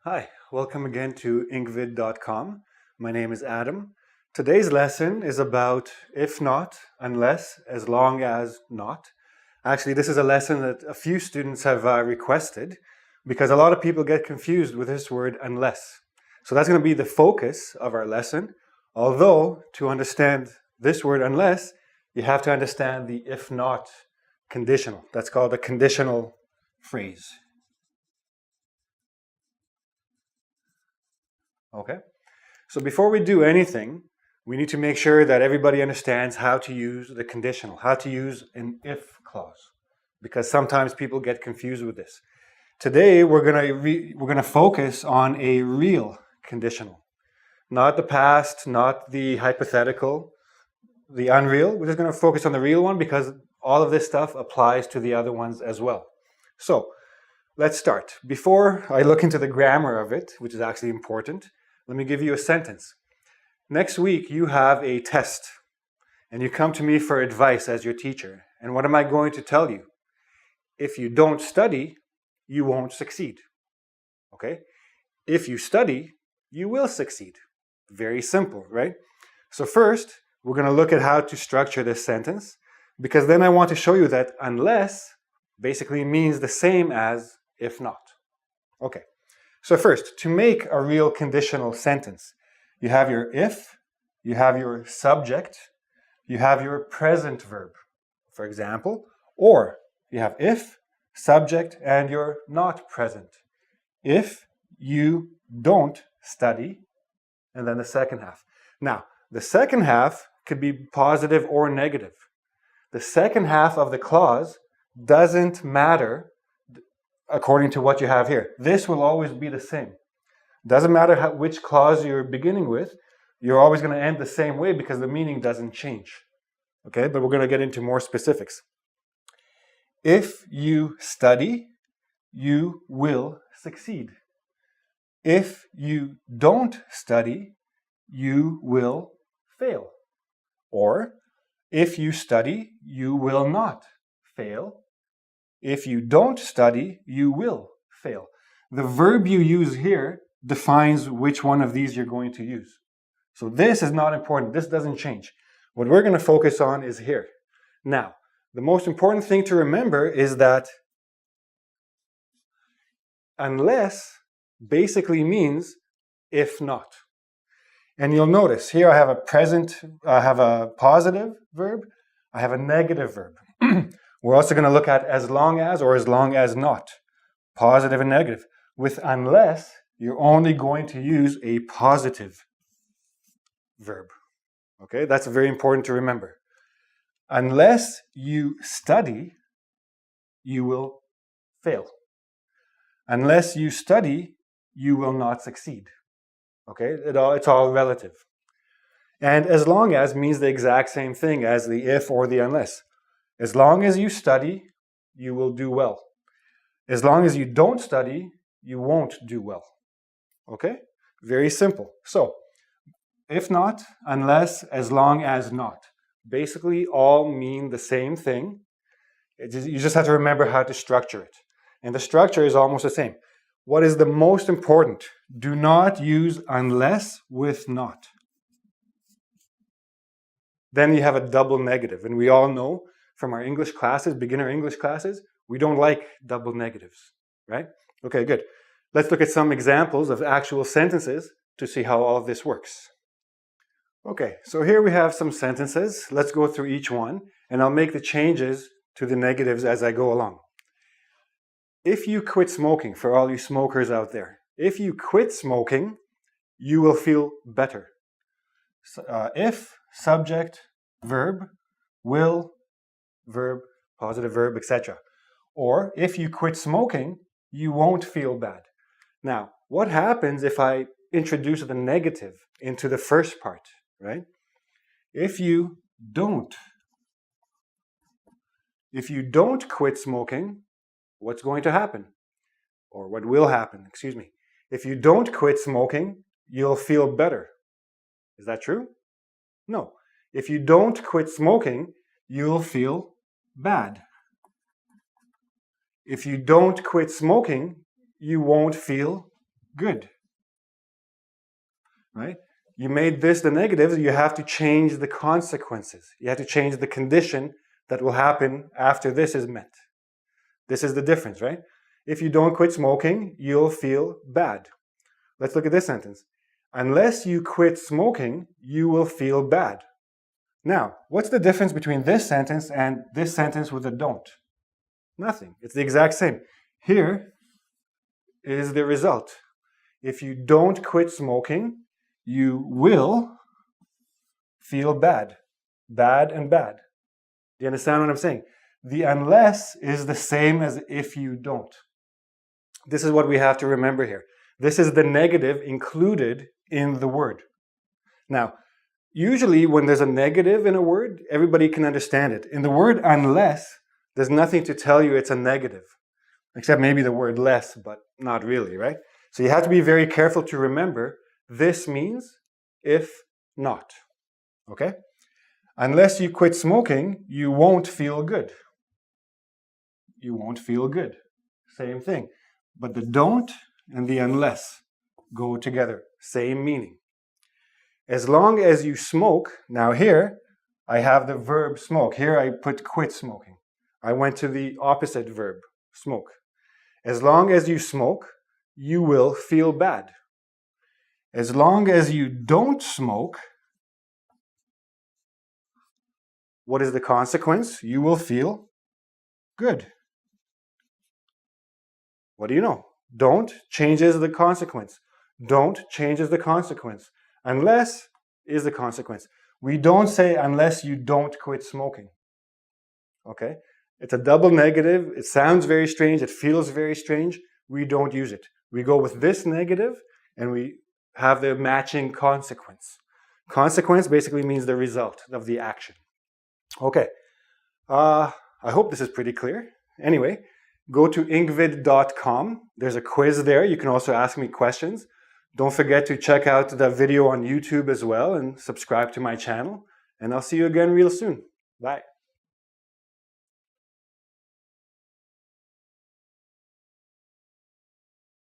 Hi, welcome again to inkvid.com. My name is Adam. Today's lesson is about if not, unless, as long as not. Actually, this is a lesson that a few students have requested because a lot of people get confused with this word unless. So that's going to be the focus of our lesson. Although, to understand this word unless, you have to understand the if not conditional. That's called a conditional phrase. Okay? So before we do anything, we need to make sure that everybody understands how to use the conditional, how to use an if clause, because sometimes people get confused with this. Today, we're going to focus on a real conditional, not the past, not the hypothetical, the unreal. We're just going to focus on the real one because all of this stuff applies to the other ones as well. So let's start. Before I look into the grammar of it, which is actually important, let me give you a sentence. Next week, you have a test, and you come to me for advice as your teacher. And what am I going to tell you? If you don't study, you won't succeed. Okay? If you study, you will succeed. Very simple, right? So first, we're going to look at how to structure this sentence, because then I want to show you that unless basically means the same as if not. Okay. So first, to make a real conditional sentence, you have your if, you have your subject, you have your present verb, for example, or you have if, subject, and your not present. If you don't study, and then the second half. Now, the second half could be positive or negative. The second half of the clause doesn't matter according to what you have here. This will always be the same. Doesn't matter which clause you're beginning with, you're always going to end the same way because the meaning doesn't change. Okay, but we're going to get into more specifics. If you study, you will succeed. If you don't study, you will fail. Or, if you study, you will not fail. If you don't study, you will fail. The verb you use here defines which one of these you're going to use. So this is not important. This doesn't change. What we're going to focus on is here. Now, the most important thing to remember is that unless basically means if not. And you'll notice here I have a positive verb, I have a negative verb. We're also going to look at as long as or as long as not, positive and negative. With unless, you're only going to use a positive verb. Okay, that's very important to remember. Unless you study, you will fail. Unless you study, you will not succeed. Okay, it's all relative. And as long as means the exact same thing as the if or the unless. As long as you study, you will do well. As long as you don't study, you won't do well. Okay? Very simple. So, if not, unless, as long as not. Basically all mean the same thing. You just have to remember how to structure it. And the structure is almost the same. What is the most important? Do not use unless with not. Then you have a double negative. And we all know from our English classes, beginner English classes, we don't like double negatives, right? Okay, good. Let's look at some examples of actual sentences to see how all of this works. Okay, so here we have some sentences. Let's go through each one, and I'll make the changes to the negatives as I go along. If you quit smoking, for all you smokers out there, if you quit smoking, you will feel better. If, subject, verb, will, verb, positive verb, etc. Or if you quit smoking, you won't feel bad. Now, what happens if I introduce the negative into the first part, right? If you don't quit smoking, what's going to happen? Or what will happen, excuse me. If you don't quit smoking, you'll feel better. Is that true? No. If you don't quit smoking, you'll feel bad. If you don't quit smoking, you won't feel good. Right? You made this the negative, you have to change the consequences. You have to change the condition that will happen after this is met. This is the difference, right? If you don't quit smoking, you'll feel bad. Let's look at this sentence. Unless you quit smoking, you will feel bad. Now, what's the difference between this sentence and this sentence with a don't? Nothing. It's the exact same. Here is the result. If you don't quit smoking, you will feel bad. Bad and bad. Do you understand what I'm saying? The unless is the same as if you don't. This is what we have to remember here. This is the negative included in the word. Now, usually when there's a negative in a word, everybody can understand it. In the word unless, there's nothing to tell you it's a negative, except maybe the word less, but not really, right? So you have to be very careful to remember this means if not, okay? Unless you quit smoking, you won't feel good. You won't feel good. Same thing. But the don't and the unless go together. Same meaning. As long as you smoke, now here I have the verb smoke. Here I put quit smoking. I went to the opposite verb, smoke. As long as you smoke, you will feel bad. As long as you don't smoke, what is the consequence? You will feel good. What do you know? Don't changes the consequence. Don't changes the consequence. Unless is the consequence. We don't say unless you don't quit smoking. Okay? It's a double negative. It sounds very strange. It feels very strange. We don't use it. We go with this negative and we have the matching consequence. Consequence basically means the result of the action. Okay. I hope this is pretty clear. Anyway, go to ingvid.com. There's a quiz there. You can also ask me questions. Don't forget to check out the video on YouTube as well and subscribe to my channel. And I'll see you again real soon. Bye.